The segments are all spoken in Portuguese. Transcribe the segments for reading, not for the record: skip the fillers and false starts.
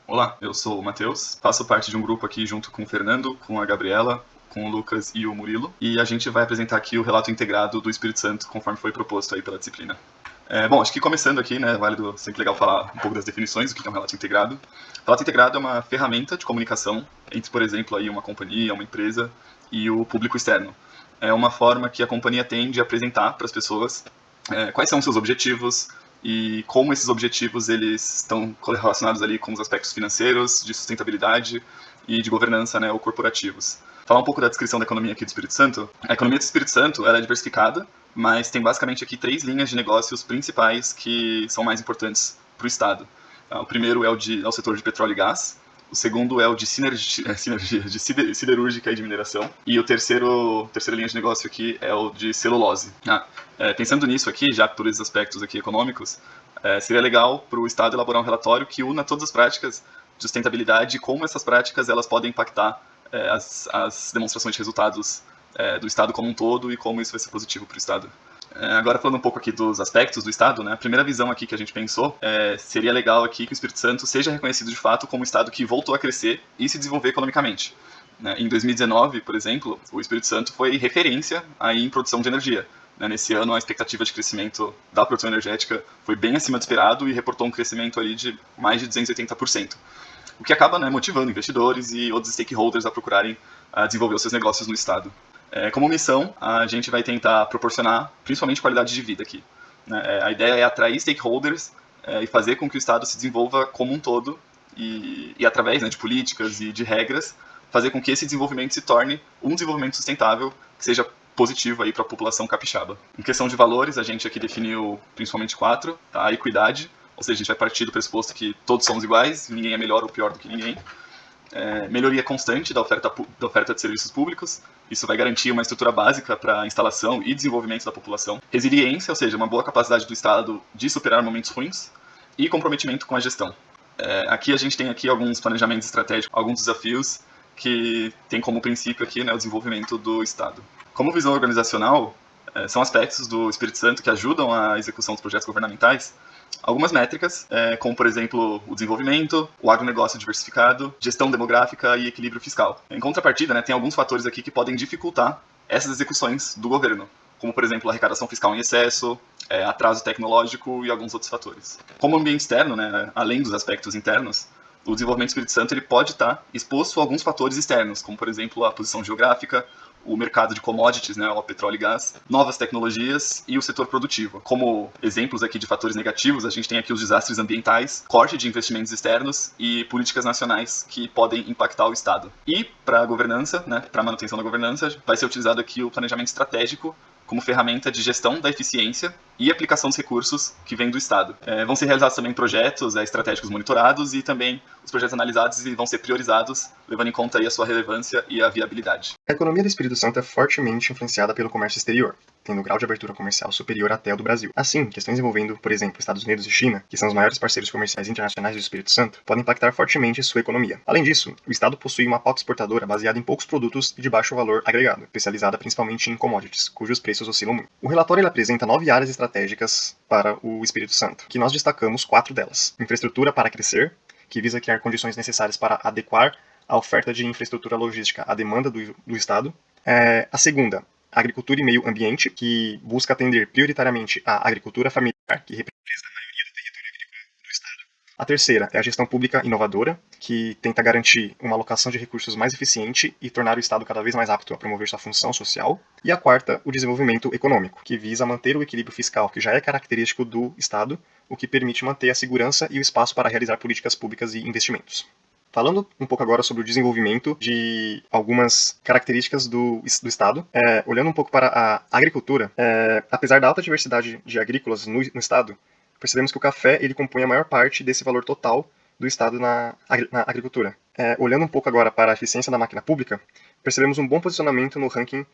Olá, eu sou o Matheus, faço parte de um grupo aqui junto com o Fernando, com a Gabriela, com o Lucas e o Murilo, e a gente vai apresentar aqui o relato integrado do Espírito Santo, conforme foi proposto aí pela disciplina. Bom, acho que começando aqui, né, é válido, sempre legal falar um pouco das definições do que é um relato integrado. O relato integrado é uma ferramenta de comunicação entre, por exemplo, aí uma companhia, uma empresa e o público externo. É uma forma que a companhia tem de apresentar para as pessoas quais são os seus objetivos e como esses objetivos eles estão relacionados ali com os aspectos financeiros, de sustentabilidade e de governança, né, ou corporativos. Falar um pouco da descrição da economia aqui do Espírito Santo. A economia do Espírito Santo ela é diversificada, mas tem basicamente aqui 3 linhas de negócios principais que são mais importantes para o Estado. O primeiro é o setor de petróleo e gás, o segundo é o de siderúrgica e de mineração. E terceira linha de negócio aqui é o de celulose. Pensando nisso aqui, já por esses aspectos aqui econômicos, seria legal para o Estado elaborar um relatório que una todas as práticas de sustentabilidade e como essas práticas elas podem impactar as demonstrações de resultados do Estado como um todo e como isso vai ser positivo para o Estado. Agora falando um pouco aqui dos aspectos do Estado, né, a primeira visão aqui que a gente pensou seria legal aqui que o Espírito Santo seja reconhecido de fato como um Estado que voltou a crescer e se desenvolver economicamente. Em 2019, por exemplo, o Espírito Santo foi referência aí em produção de energia. Nesse ano, a expectativa de crescimento da produção energética foi bem acima do esperado e reportou um crescimento ali de mais de 280%. O que acaba motivando investidores e outros stakeholders a procurarem desenvolver os seus negócios no Estado. Como missão, a gente vai tentar proporcionar principalmente qualidade de vida aqui. A ideia é atrair stakeholders e fazer com que o Estado se desenvolva como um todo e através de políticas e de regras, fazer com que esse desenvolvimento se torne um desenvolvimento sustentável que seja positivo aí para a população capixaba. Em questão de valores, a gente aqui definiu principalmente 4, tá? A equidade, ou seja, a gente vai partir do pressuposto que todos somos iguais, ninguém é melhor ou pior do que ninguém. Melhoria constante da oferta de serviços públicos, isso vai garantir uma estrutura básica para a instalação e desenvolvimento da população. Resiliência, ou seja, uma boa capacidade do Estado de superar momentos ruins. E comprometimento com a gestão. Aqui a gente tem aqui alguns planejamentos estratégicos, alguns desafios que tem como princípio aqui o desenvolvimento do Estado. Como visão organizacional, são aspectos do Espírito Santo que ajudam a execução dos projetos governamentais. Algumas métricas, como por exemplo o desenvolvimento, o agronegócio diversificado, gestão demográfica e equilíbrio fiscal. Em contrapartida, tem alguns fatores aqui que podem dificultar essas execuções do governo, como por exemplo a arrecadação fiscal em excesso, atraso tecnológico e alguns outros fatores. Como ambiente externo, além dos aspectos internos, o desenvolvimento do Espírito Santo ele pode estar exposto a alguns fatores externos, como por exemplo a posição geográfica, o mercado de commodities, o petróleo e gás, novas tecnologias e o setor produtivo. Como exemplos aqui de fatores negativos, a gente tem aqui os desastres ambientais, corte de investimentos externos e políticas nacionais que podem impactar o Estado. E para a governança, para a manutenção da governança, vai ser utilizado aqui o planejamento estratégico como ferramenta de gestão da eficiência e aplicação dos recursos que vêm do Estado. Vão ser realizados também projetos estratégicos monitorados e também os projetos analisados e vão ser priorizados, levando em conta aí a sua relevância e a viabilidade. A economia do Espírito Santo é fortemente influenciada pelo comércio exterior, tendo um grau de abertura comercial superior até o do Brasil. Assim, questões envolvendo, por exemplo, Estados Unidos e China, que são os maiores parceiros comerciais internacionais do Espírito Santo, podem impactar fortemente sua economia. Além disso, o Estado possui uma pauta exportadora baseada em poucos produtos e de baixo valor agregado, especializada principalmente em commodities, cujos preços oscilam muito. O relatório apresenta 9 áreas estratégicas para o Espírito Santo, que nós destacamos 4 delas. Infraestrutura para crescer, que visa criar condições necessárias para adequar a oferta de infraestrutura logística à demanda do Estado. A segunda, agricultura e meio ambiente, que busca atender prioritariamente a agricultura familiar, que representa a maioria do território agrícola do Estado. A terceira é a gestão pública inovadora, que tenta garantir uma alocação de recursos mais eficiente e tornar o Estado cada vez mais apto a promover sua função social. E a quarta, o desenvolvimento econômico, que visa manter o equilíbrio fiscal, que já é característico do Estado, o que permite manter a segurança e o espaço para realizar políticas públicas e investimentos. Falando um pouco agora sobre o desenvolvimento de algumas características do Estado, olhando um pouco para a agricultura, apesar da alta diversidade de agrícolas no Estado, percebemos que o café ele compõe a maior parte desse valor total do Estado na agricultura. Olhando um pouco agora para a eficiência da máquina pública, percebemos um bom posicionamento no ranking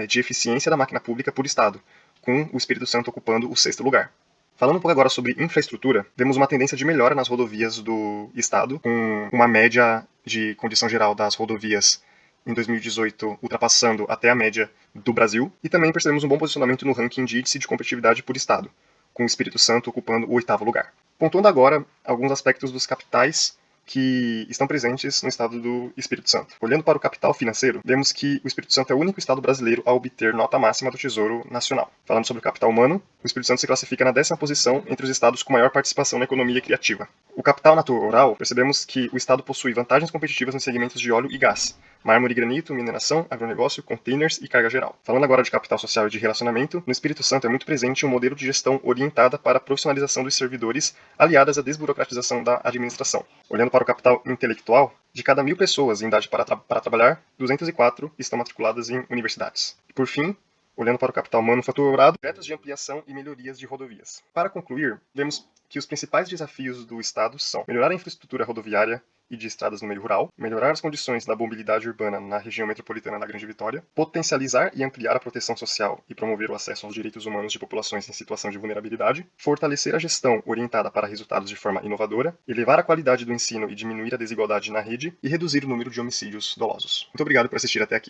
de eficiência da máquina pública por Estado, com o Espírito Santo ocupando o 6º lugar. Falando um pouco agora sobre infraestrutura, vemos uma tendência de melhora nas rodovias do Estado, com uma média de condição geral das rodovias em 2018 ultrapassando até a média do Brasil, e também percebemos um bom posicionamento no ranking de índice de competitividade por Estado, com o Espírito Santo ocupando o 8º lugar. Pontuando agora alguns aspectos dos capitais que estão presentes no estado do Espírito Santo. Olhando para o capital financeiro, vemos que o Espírito Santo é o único estado brasileiro a obter nota máxima do Tesouro Nacional. Falando sobre o capital humano, o Espírito Santo se classifica na 10ª posição entre os estados com maior participação na economia criativa. O capital natural, percebemos que o estado possui vantagens competitivas nos segmentos de óleo e gás, mármore e granito, mineração, agronegócio, containers e carga geral. Falando agora de capital social e de relacionamento, no Espírito Santo é muito presente um modelo de gestão orientada para a profissionalização dos servidores, aliadas à desburocratização da administração. Olhando para o capital intelectual, de cada 1.000 pessoas em idade para trabalhar, 204 estão matriculadas em universidades. E por fim, olhando para o capital manufaturado, projetos de ampliação e melhorias de rodovias. Para concluir, vemos que os principais desafios do Estado são melhorar a infraestrutura rodoviária e de estradas no meio rural, melhorar as condições da mobilidade urbana na região metropolitana da Grande Vitória, potencializar e ampliar a proteção social e promover o acesso aos direitos humanos de populações em situação de vulnerabilidade, fortalecer a gestão orientada para resultados de forma inovadora, elevar a qualidade do ensino e diminuir a desigualdade na rede e reduzir o número de homicídios dolosos. Muito obrigado por assistir até aqui.